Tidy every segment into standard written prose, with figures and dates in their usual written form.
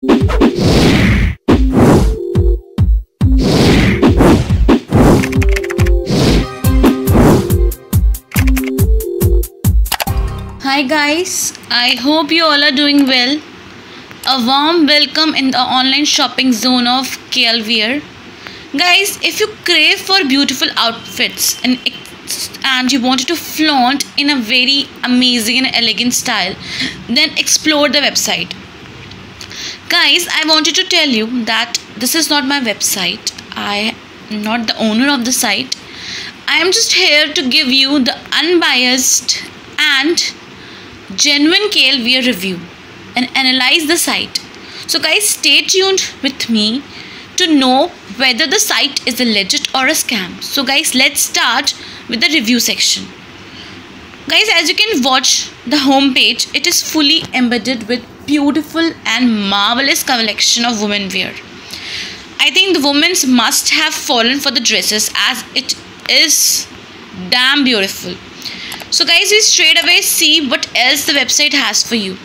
Hi guys, I hope you all are doing well. A warm welcome in the online shopping zone of KLVR. Guys, if you crave for beautiful outfits and you wanted to flaunt in a very amazing and elegant style, then explore the website. Guys, I wanted to tell you that this is not my website. I am not the owner of the site. I am just here to give you the unbiased and genuine KLVR review and analyze the site. So guys, stay tuned with me to know whether the site is a legit or a scam. So guys, let's start with the review section. Guys, as you can watch the home page, it is fully embedded with beautiful and marvelous collection of women wear. I think the women must have fallen for the dresses as it is damn beautiful. So guys, we straight away see what else the website has for you.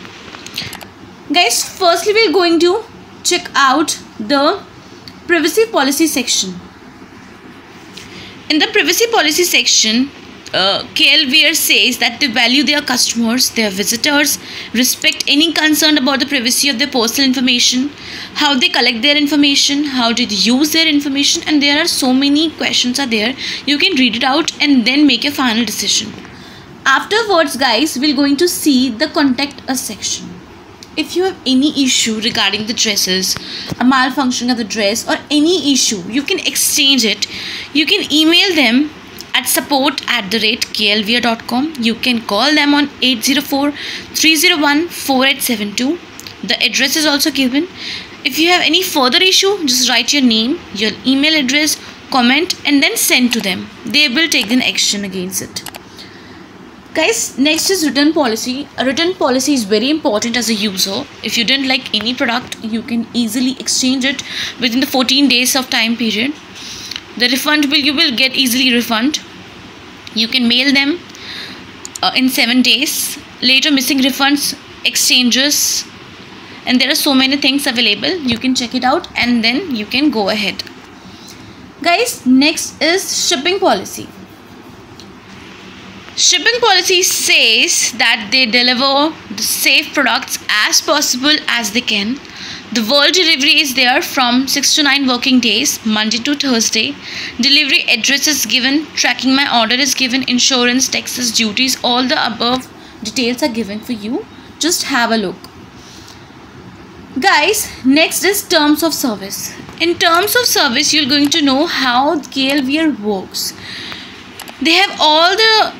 Guys, firstly we're going to check out the privacy policy section. In the privacy policy section, KLVR says that they value their customers, their visitors, respect any concern about the privacy of their personal information, how they collect their information, how they use their information, and there are so many questions are there. You can read it out and then make a final decision. Afterwards guys, we're going to see the contact us section. If you have any issue regarding the dresses, a malfunction of the dress or any issue, you can exchange it. You can email them at support@klvr.com. You can call them on 804-301-4872. The address is also given. If you have any further issue, just write your name, your email address, comment and then send to them. They will take an action against it. Guys, next is return policy. A return policy is very important as a user. If you didn't like any product, you can easily exchange it within the 14 days of time period. The refund you will get easily refund. You can mail them in 7 days. Later missing refunds, exchanges, and there are so many things available. You can check it out and then you can go ahead. Guys, next is shipping policy. Shipping policy says that they deliver the safe products as possible as they can. The world delivery is there from 6 to 9 working days, Monday to Thursday. Delivery address is given, tracking my order is given, insurance, taxes, duties, all the above details are given for you. Just have a look. Guys, next is terms of service. In terms of service, you're going to know how KLVR works. They have all the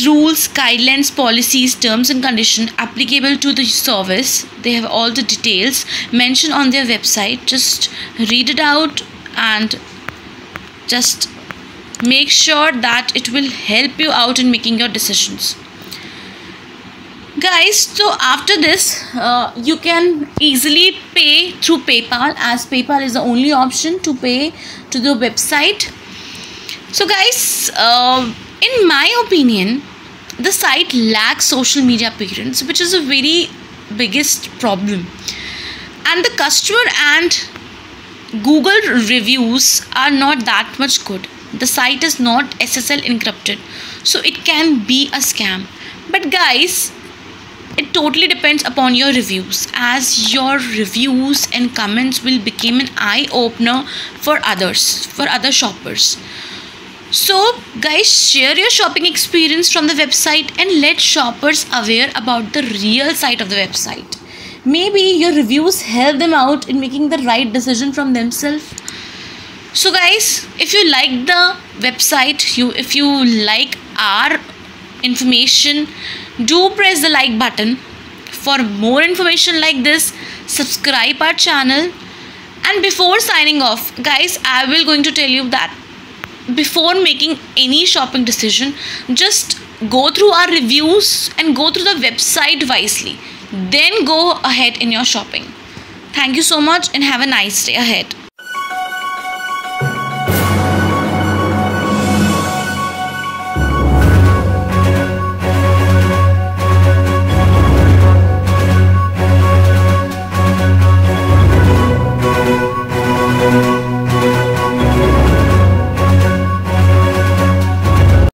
rules, guidelines, policies, terms and conditions applicable to the service. They have all the details mentioned on their website. Just read it out and just make sure that it will help you out in making your decisions. Guys, so after this you can easily pay through PayPal, as PayPal is the only option to pay to the website. So guys, in my opinion, the site lacks social media appearance, which is a very biggest problem. And the customer and Google reviews are not that much good. The site is not SSL encrypted, so it can be a scam. But guys, it totally depends upon your reviews, as your reviews and comments will become an eye-opener for others, for other shoppers. So guys, share your shopping experience from the website and let shoppers aware about the real site of the website. Maybe your reviews help them out in making the right decision from themselves. So guys, if you like the website, if you like our information, do press the like button. For more information like this, subscribe our channel. And before signing off, guys, I will going to tell you that before making any shopping decision, just go through our reviews and go through the website wisely. Then go ahead in your shopping. Thank you so much and have a nice day ahead.